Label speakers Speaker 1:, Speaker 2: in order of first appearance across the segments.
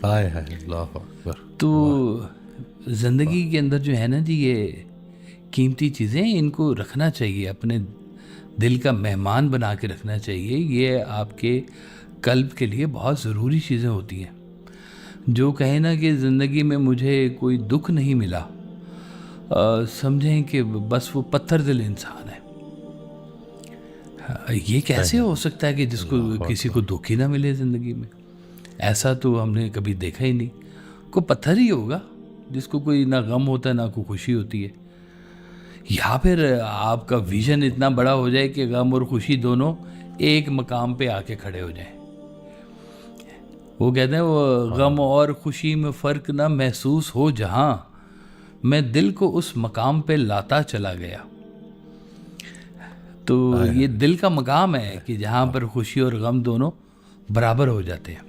Speaker 1: ہائے ہائے اللہ اکبر.
Speaker 2: تو زندگی کے اندر جو ہے نا جی، یہ قیمتی چیزیں ان کو رکھنا چاہیے، اپنے دل کا مہمان بنا کے رکھنا چاہیے. یہ آپ کے قلب کے لیے بہت ضروری چیزیں ہوتی ہیں. جو کہیں نا کہ زندگی میں مجھے کوئی دکھ نہیں ملا، سمجھیں کہ بس وہ پتھر دل انسان ہے. یہ کیسے ہو سکتا ہے کہ جس کو کسی کو دکھ ہی نہ ملے زندگی میں؟ ایسا تو ہم نے کبھی دیکھا ہی نہیں. کوئی پتھر ہی ہوگا جس کو کوئی نہ غم ہوتا ہے نہ کوئی خوشی ہوتی ہے. یا پھر آپ کا ویژن اتنا بڑا ہو جائے کہ غم اور خوشی دونوں ایک مقام پہ آ کے کھڑے ہو جائیں. وہ کہتے ہیں وہ غم اور خوشی میں فرق نہ محسوس ہو جہاں، میں دل کو اس مقام پہ لاتا چلا گیا. تو یہ دل کا مقام ہے کہ جہاں پر خوشی اور غم دونوں برابر ہو جاتے ہیں،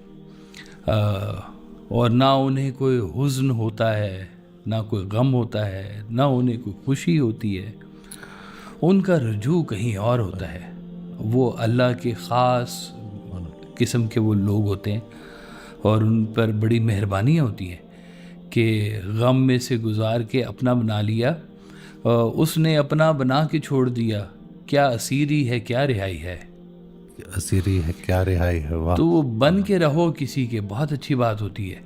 Speaker 2: اور نہ انہیں کوئی حزن ہوتا ہے نہ کوئی غم ہوتا ہے، نہ انہیں کوئی خوشی ہوتی ہے. ان کا رجوع کہیں اور ہوتا ہے. وہ اللہ کے خاص قسم کے وہ لوگ ہوتے ہیں، اور ان پر بڑی مہربانیاں ہوتی ہیں کہ غم میں سے گزار کے اپنا بنا لیا. اس نے اپنا بنا کے چھوڑ دیا، کیا اسیری ہے کیا رہائی ہے.
Speaker 1: اسیری ہے کیا رہائی ہے. واہ.
Speaker 2: تو وہ بن کے رہو کسی کے، بہت اچھی بات ہوتی ہے.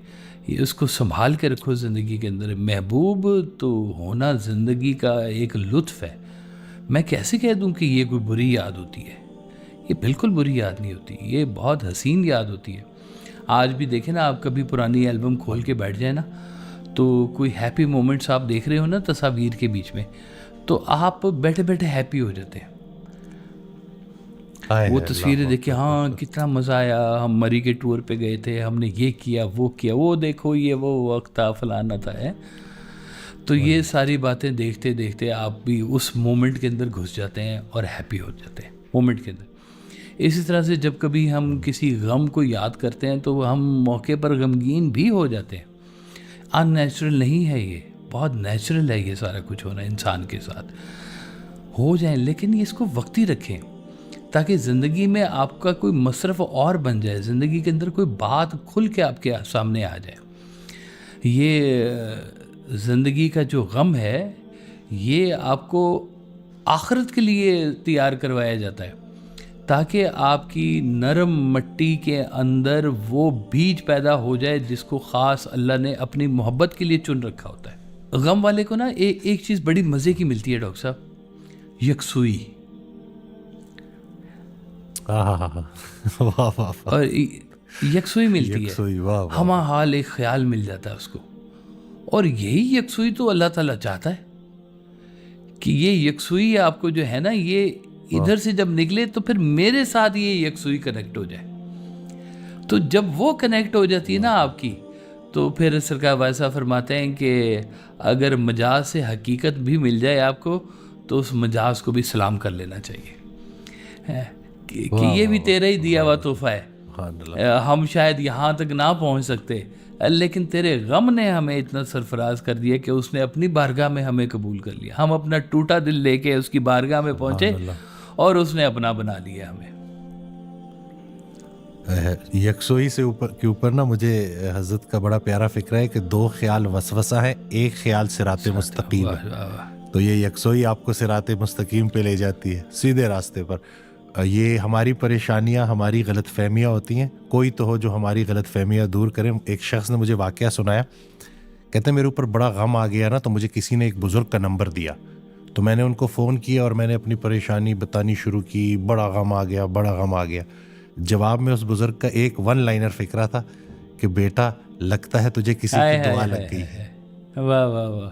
Speaker 2: یہ اس کو سنبھال کے رکھو زندگی کے اندر. محبوب تو ہونا زندگی کا ایک لطف ہے. میں کیسے کہہ دوں کہ یہ کوئی بری یاد ہوتی ہے؟ یہ بالکل بری یاد نہیں ہوتی، یہ بہت حسین یاد ہوتی ہے. آج بھی دیکھیں نا، آپ کبھی پرانی البم کھول کے بیٹھ جائیں نا، تو کوئی ہیپی مومنٹس آپ دیکھ رہے ہو نا تصاویر کے بیچ میں، تو آپ بیٹھے بیٹھے ہیپی ہو جاتے ہیں. وہ تصویریں دیکھ کے ہاں کتنا مزہ آیا، ہم مری کے ٹور پہ گئے تھے، ہم نے یہ کیا وہ کیا، وہ دیکھو یہ وہ وقت تھا فلانا تھا ہے. تو یہ ساری باتیں دیکھتے دیکھتے آپ بھی اس مومنٹ کے اندر گھس جاتے ہیں اور ہیپی ہو جاتے ہیں مومنٹ کے اندر. اسی طرح سے جب کبھی ہم کسی غم کو یاد کرتے ہیں تو ہم موقع پر غمگین بھی ہو جاتے ہیں. ان نیچرل نہیں ہے، یہ بہت نیچرل ہے. یہ سارا کچھ ہونا انسان کے ساتھ ہو جائیں، لیکن اس کو وقتی رکھیں تاکہ زندگی میں آپ کا کوئی مصرف اور بن جائے، زندگی کے اندر کوئی بات کھل کے آپ کے سامنے آ جائے. یہ زندگی کا جو غم ہے یہ آپ کو آخرت کے لیے تیار کروایا جاتا ہے، تاکہ آپ کی نرم مٹی کے اندر وہ بیج پیدا ہو جائے جس کو خاص اللہ نے اپنی محبت کے لیے چن رکھا ہوتا ہے. غم والے کو نا ایک چیز بڑی مزے کی ملتی ہے ڈاکٹر صاحب، یکسوئی. اور یکسوئی ملتی ہے، ہما حال ایک خیال مل جاتا ہے اس کو. اور یہی یکسوئی تو اللہ تعالیٰ چاہتا ہے کہ یہ یکسوئی آپ کو جو ہے نا، یہ ادھر سے جب نکلے تو پھر میرے ساتھ یہ یکسوئی کنیکٹ ہو جائے. تو جب وہ کنیکٹ ہو جاتی ہے نا آپ کی، تو پھر سرکار ویسا فرماتے ہیں کہ اگر مجاز سے حقیقت بھی مل جائے آپ کو تو اس مجاز کو بھی سلام کر لینا چاہیے کہ یہ بھی تیرا ہی دیا ہوا تحفہ ہے. ہم شاید یہاں تک نہ پہنچ سکتے، لیکن تیرے غم نے ہمیں اتنا سرفراز کر دیا کہ اس نے اپنی بارگاہ میں ہمیں قبول کر لیا. ہم اپنا ٹوٹا دل لے کے اس کی بارگاہ میں پہنچے اور اس نے اپنا بنا لیا ہمیں.
Speaker 1: یکسوئی سے کے اوپر نا مجھے حضرت کا بڑا پیارا فکر ہے کہ دو خیال وسوسہ ہے، ایک خیال صراط مستقیم ہے. تو یہ یکسوئی آپ کو صراط مستقیم پہ لے جاتی ہے، سیدھے راستے پر. یہ ہماری پریشانیاں، ہماری غلط فہمیاں ہوتی ہیں، کوئی تو ہو جو ہماری غلط فہمیاں دور کرے. ایک شخص نے مجھے واقعہ سنایا، کہتے ہیں میرے اوپر بڑا غم آ گیا نا، تو مجھے کسی نے ایک بزرگ کا نمبر دیا، تو میں نے ان کو فون کیا اور میں نے اپنی پریشانی بتانی شروع کی. بڑا غم آ گیا، بڑا غم آ گیا. جواب میں اس بزرگ کا ایک ون لائنر فکرہ تھا کہ بیٹا لگتا ہے تجھے کسی کی دعا لگ گئی ہے.
Speaker 2: واہ واہ واہ.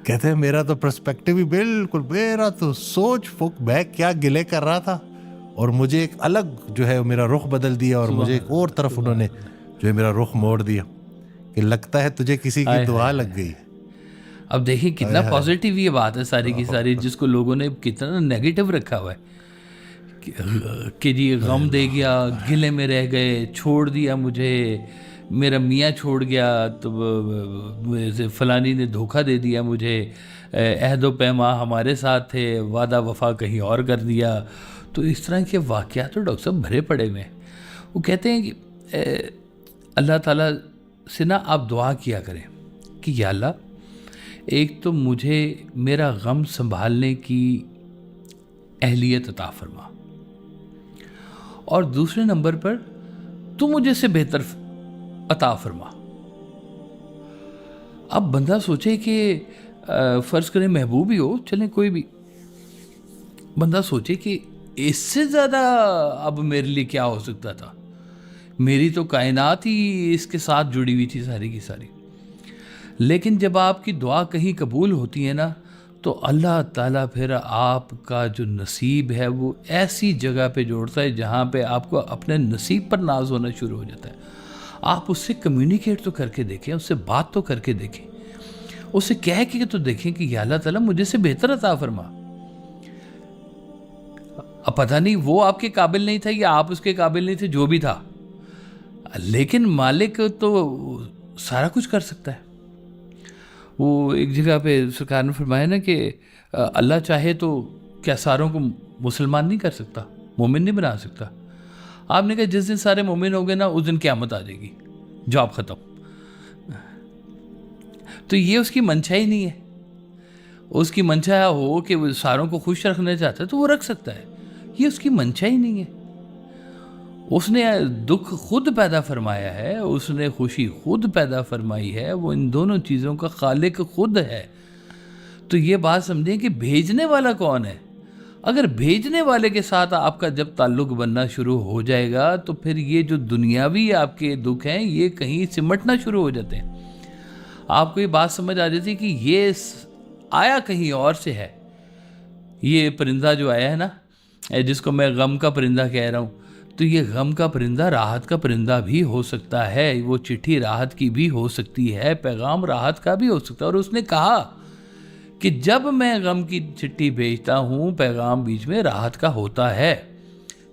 Speaker 1: کہتے ہیں میرا تو پرسپیکٹیو ہی بالکل، میرا تو سوچ فک میں کیا گلے کر رہا تھا، اور مجھے ایک الگ جو ہے میرا رخ بدل دیا، اور مجھے ایک اور طرف انہوں نے جو ہے میرا رخ موڑ دیا کہ لگتا ہے تجھے کسی کی دعا لگ گئی.
Speaker 2: اب دیکھیں کتنا پازیٹیو یہ بات ہے ساری کی ساری، جس کو لوگوں نے کتنا نیگیٹو رکھا ہوا ہے کہ جی غم دے گیا، گلے میں رہ گئے، چھوڑ دیا مجھے، میرا میاں چھوڑ گیا، تو فلانی نے دھوکہ دے دیا مجھے، عہد و پیما ہمارے ساتھ تھے، وعدہ وفا کہیں اور کر دیا. تو اس طرح کے واقعات تو ڈاکٹر صاحب بھرے پڑے ہوئے ہیں. وہ کہتے ہیں کہ اللہ تعالیٰ سے نا آپ دعا کیا کریں کہ یا اللہ ایک تو مجھے میرا غم سنبھالنے کی اہلیت عطا فرما، اور دوسرے نمبر پر تو مجھے سے بہتر عطا فرما۔ اب بندہ سوچے کہ فرض کریں محبوب ہی ہو، چلیں کوئی بھی، بندہ سوچے کہ اس سے زیادہ اب میرے لیے کیا ہو سکتا تھا، میری تو کائنات ہی اس کے ساتھ جڑی ہوئی تھی ساری کی ساری۔ لیکن جب آپ کی دعا کہیں قبول ہوتی ہے نا، تو اللہ تعالیٰ پھر آپ کا جو نصیب ہے وہ ایسی جگہ پہ جوڑتا ہے جہاں پہ آپ کو اپنے نصیب پر ناز ہونا شروع ہو جاتا ہے۔ آپ اس سے کمیونیکیٹ تو کر کے دیکھیں، اس سے بات تو کر کے دیکھیں، اس سے کہہ کے تو دیکھیں کہ یا اللہ تعالیٰ مجھے سے بہتر عطا فرما۔ اب پتہ نہیں وہ آپ کے قابل نہیں تھا یا آپ اس کے قابل نہیں تھے، جو بھی تھا، لیکن مالک تو سارا کچھ کر سکتا ہے۔ وہ ایک جگہ پہ سرکار نے فرمایا نا کہ اللہ چاہے تو کیا ساروں کو مسلمان نہیں کر سکتا، مومن نہیں بنا سکتا؟ آپ نے کہا جس دن سارے مومن ہو گئے نا، اس دن قیامت آ جائے گی، جاب ختم۔ تو یہ اس کی منشا ہی نہیں ہے۔ اس کی منشا ہو کہ وہ ساروں کو خوش رکھنا چاہتا ہے تو وہ رکھ سکتا ہے، یہ اس کی منشا ہی نہیں ہے۔ اس نے دکھ خود پیدا فرمایا ہے، اس نے خوشی خود پیدا فرمائی ہے، وہ ان دونوں چیزوں کا خالق خود ہے۔ تو یہ بات سمجھیں کہ بھیجنے والا کون ہے؟ اگر بھیجنے والے کے ساتھ آپ کا جب تعلق بننا شروع ہو جائے گا تو پھر یہ جو دنیاوی آپ کے دکھ ہیں یہ کہیں سمٹنا شروع ہو جاتے ہیں۔ آپ کو یہ بات سمجھ آ جاتی ہے کہ یہ آیا کہیں اور سے ہے۔ یہ پرندہ جو آیا ہے نا، جس کو میں غم کا پرندہ کہہ رہا ہوں، تو یہ غم کا پرندہ راحت کا پرندہ بھی ہو سکتا ہے، وہ چٹھی راحت کی بھی ہو سکتی ہے، پیغام راحت کا بھی ہو سکتا ہے۔ اور اس نے کہا کہ جب میں غم کی چٹھی بھیجتا ہوں، پیغام بیچ میں راحت کا ہوتا ہے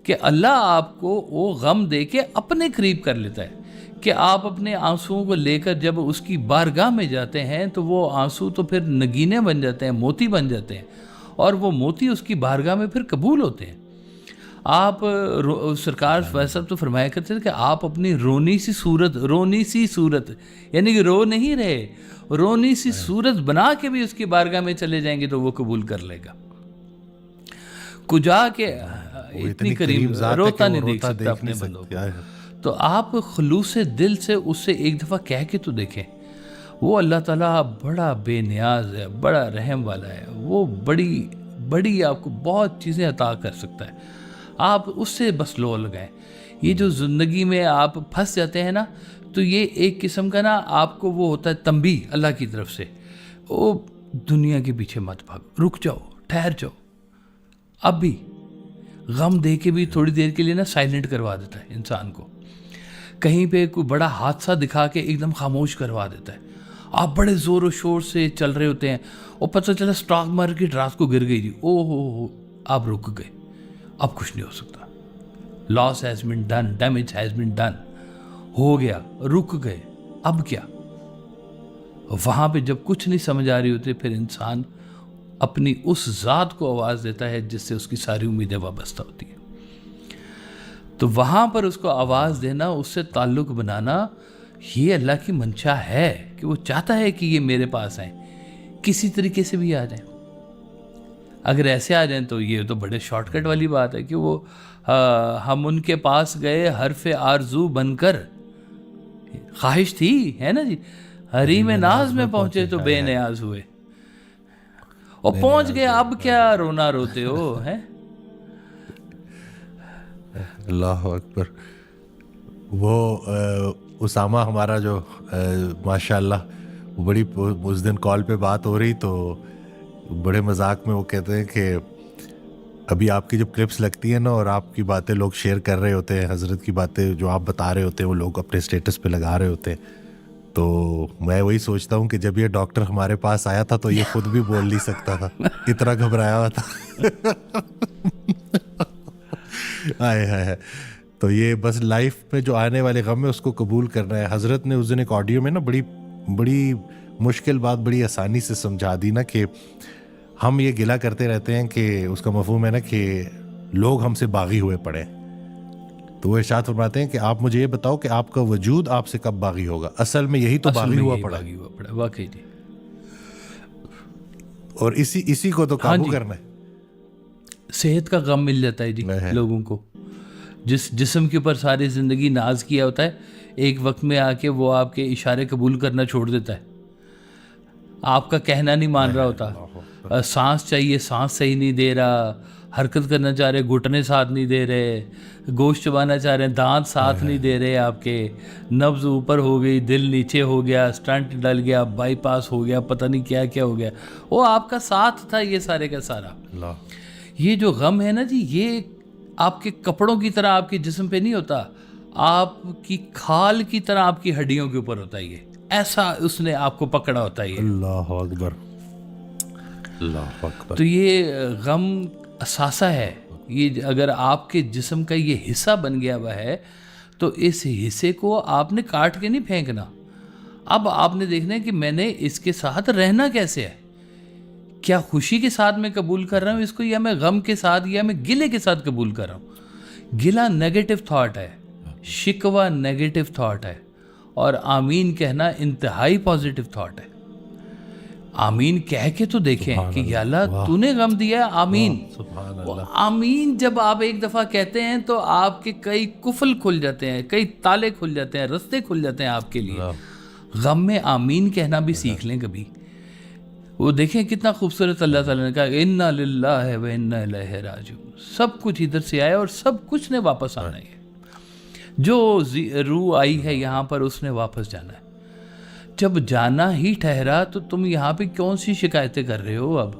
Speaker 2: کہ اللہ آپ کو وہ غم دے کے اپنے قریب کر لیتا ہے، کہ آپ اپنے آنسوؤں کو لے کر جب اس کی بارگاہ میں جاتے ہیں تو وہ آنسو تو پھر نگینے بن جاتے ہیں، موتی بن جاتے ہیں، اور وہ موتی اس کی بارگاہ میں پھر قبول ہوتے ہیں۔ آپ سرکار ویسا تو فرمایا کرتے تھے کہ آپ اپنی رونی سی صورت یعنی کہ رو نہیں رہے، رونی سی صورت بنا کے بھی اس کی بارگاہ میں چلے جائیں گے تو وہ قبول کر لے گا۔ کجا کے اتنی کریم روتا نہیں دیکھ سکتا اپنے بندوں کو۔ تو آپ خلوص دل سے اس سے ایک دفعہ کہہ کے تو دیکھیں، وہ اللہ تعالیٰ بڑا بے نیاز ہے، بڑا رحم والا ہے، وہ بڑی آپ کو بہت چیزیں عطا کر سکتا ہے۔ آپ اس سے بس لو لگائیں۔ یہ جو زندگی میں آپ پھنس جاتے ہیں نا، تو یہ ایک قسم کا نا آپ کو وہ ہوتا ہے تنبیہ اللہ کی طرف سے، وہ دنیا کے پیچھے مت بھاگو، رک جاؤ، ٹھہر جاؤ۔ اب بھی غم دے کے بھی تھوڑی دیر کے لیے نا سائلنٹ کروا دیتا ہے انسان کو، کہیں پہ کوئی بڑا حادثہ دکھا کے ایک دم خاموش کروا دیتا ہے۔ آپ بڑے زور و شور سے چل رہے ہوتے ہیں اور پتہ چلا اسٹاک مارکیٹ رات کو گر گئی جی، او ہو، آپ رک گئے، اب کچھ نہیں ہو سکتا، loss has been done, damage has been done, ہو گیا، رک گئے، اب کیا؟ وہاں پہ جب کچھ نہیں سمجھ آ رہی ہوتی پھر انسان اپنی اس ذات کو آواز دیتا ہے جس سے اس کی ساری امیدیں وابستہ ہوتی ہیں۔ تو وہاں پر اس کو آواز دینا، اس سے تعلق بنانا، یہ اللہ کی منشا ہے کہ وہ چاہتا ہے کہ یہ میرے پاس آئیں، کسی طریقے سے بھی آ جائیں۔ اگر ایسے آ جائیں تو یہ تو بڑے شارٹ کٹ والی بات ہے کہ وہ ہم ان کے پاس گئے حرف آرزو بن کر، خواہش تھی ہے نا جی، حریم ناز میں پہنچے تو بے نیاز ہوئے، اور پہنچ گئے، اب کیا رونا روتے ہو ہے؟
Speaker 1: اللہ اکبر۔ وہ اسامہ ہمارا جو ماشاءاللہ بڑی اس دن کال پہ بات ہو رہی تو بڑے مذاق میں وہ کہتے ہیں کہ ابھی آپ کی جب کلپس لگتی ہیں نا اور آپ کی باتیں لوگ شیئر کر رہے ہوتے ہیں، حضرت کی باتیں جو آپ بتا رہے ہوتے ہیں وہ لوگ اپنے اسٹیٹس پہ لگا رہے ہوتے ہیں، تو میں وہی سوچتا ہوں کہ جب یہ ڈاکٹر ہمارے پاس آیا تھا تو یہ خود بھی بول نہیں سکتا تھا، اتنا گھبرایا ہوا تھا۔ آئے تو یہ بس لائف میں جو آنے والے غم ہے اس کو قبول کرنا ہے۔ حضرت نے اس دن ایک آڈیو میں نا بڑی مشکل بات بڑی آسانی سے سمجھا دی نا، کہ ہم یہ گلہ کرتے رہتے ہیں کہ اس کا مفہوم ہے نا کہ لوگ ہم سے باغی ہوئے پڑے، تو وہ ارشاد فرماتے ہیں کہ آپ مجھے یہ بتاؤ کہ آپ کا وجود آپ سے کب باغی ہوگا. اصل میں یہی تو باغی ہوا پڑا ہے.
Speaker 2: واقعی جی.
Speaker 1: اور اسی کو تو قابو کرنا ہے.
Speaker 2: صحت کا غم مل جاتا ہے جی لوگوں کو. جس جسم کے اوپر ساری زندگی ناز کیا ہوتا ہے, ایک وقت میں آ کے وہ آپ کے اشارے قبول کرنا چھوڑ دیتا ہے, آپ کا کہنا نہیں مان رہا ہوتا. سانس چاہیے, سانس صحیح نہیں دے رہا, حرکت کرنا چاہ رہے گھٹنے ساتھ نہیں دے رہے, گوشت چبانا چاہ رہے ہیں دانت ساتھ نہیں دے رہے آپ کے, نبض اوپر ہو گئی, دل نیچے ہو گیا, سٹنٹ ڈل گیا, بائی پاس ہو گیا, پتہ نہیں کیا کیا ہو گیا. وہ آپ کا ساتھ تھا یہ سارے کا سارا. یہ جو غم ہے نا جی, یہ آپ کے کپڑوں کی طرح آپ کے جسم پہ نہیں ہوتا, آپ کی کھال کی طرح آپ کی ہڈیوں کے اوپر ہوتا ہے. یہ ایسا اس نے آپ کو پکڑا ہوتا ہے.
Speaker 1: اللہ اکبر, اللہ اکبر.
Speaker 2: تو یہ غم اثاثہ ہے. یہ اگر آپ کے جسم کا یہ حصہ بن گیا ہوا ہے تو اس حصے کو آپ نے کاٹ کے نہیں پھینکنا. اب آپ نے دیکھنا ہے کہ میں نے اس کے ساتھ رہنا کیسے ہے. کیا خوشی کے ساتھ میں قبول کر رہا ہوں اس کو, یا میں غم کے ساتھ, یا میں گلے کے ساتھ قبول کر رہا ہوں. گلہ نیگیٹو تھاٹ ہے, شکوہ نیگیٹو تھاٹ ہے, اور آمین کہنا انتہائی پازیٹو تھاٹ ہے. آمین کہہ کے تو دیکھیں کہ یا اللہ تو نے غم دیا ہے, آمین. آمین جب آپ ایک دفعہ کہتے ہیں تو آپ کے کئی قفل کھل جاتے ہیں, کئی تالے کھل جاتے ہیں, رستے کھل جاتے ہیں آپ کے لیے. غم میں آمین کہنا بھی سیکھ لیں کبھی. وہ دیکھیں کتنا خوبصورت اللہ تعالیٰ نے کہا انا للہ و انا الیہ راجعون. سب کچھ ادھر سے آیا اور سب کچھ نے واپس آنا ہے. جو روح آئی ہے یہاں پر اس نے واپس جانا ہے. جب جانا ہی ٹھہرا تو تم یہاں پہ کون سی شکایتیں کر رہے ہو. اب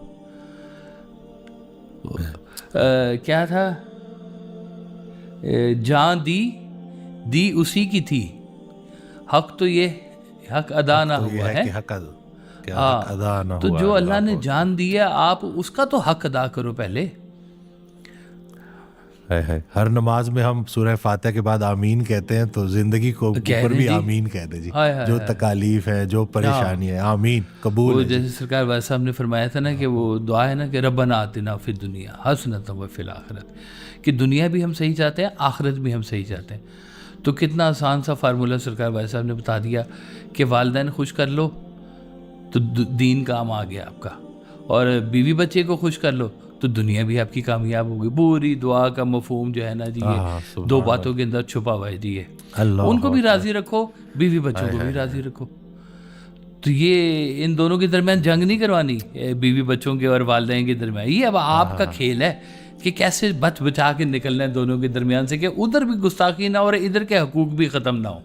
Speaker 2: کیا تھا, جان دی اسی کی تھی, حق تو یہ حق ادا نہ ہوا ہے. تو جو اللہ نے جان دیا آپ اس کا تو حق ادا کرو پہلے.
Speaker 1: ہر نماز میں ہم سورہ فاتحہ کے بعد آمین کہتے ہیں تو زندگی کو اوپر بھی آمین کہہ دیں جی. جو تکالیف ہے, جو پریشانی ہے, آمین قبول ہے.
Speaker 2: جیسے سرکار وائس صاحب نے فرمایا تھا نا کہ وہ دعا ہے نا کہ ربنا آتنا فی الدنیا حسنۃ وفی الآخرۃ, کہ دنیا بھی ہم صحیح چاہتے ہیں, آخرت بھی ہم صحیح چاہتے ہیں. تو کتنا آسان سا فارمولہ سرکار وائس صاحب نے بتا دیا کہ والدین خوش کر لو تو دین کام آ گیا آپ کا, اور بیوی بچے کو خوش کر لو تو دنیا بھی آپ کی کامیاب ہوگی. پوری دعا کا مفہوم جو ہے نا جی, یہ دو باتوں کے اندر چھپا ہوا ہے جی. ان کو بھی راضی رکھو, بیوی بچوں کو بھی راضی رکھو. تو یہ ان دونوں کے درمیان جنگ نہیں کروانی, بیوی بچوں کے اور والدین کے درمیان. یہ اب آپ کا کھیل ہے کہ کیسے بچا کے نکلنا ہے دونوں کے درمیان سے, کہ ادھر بھی گستاخی نہ ہو اور ادھر کے حقوق بھی ختم نہ ہو.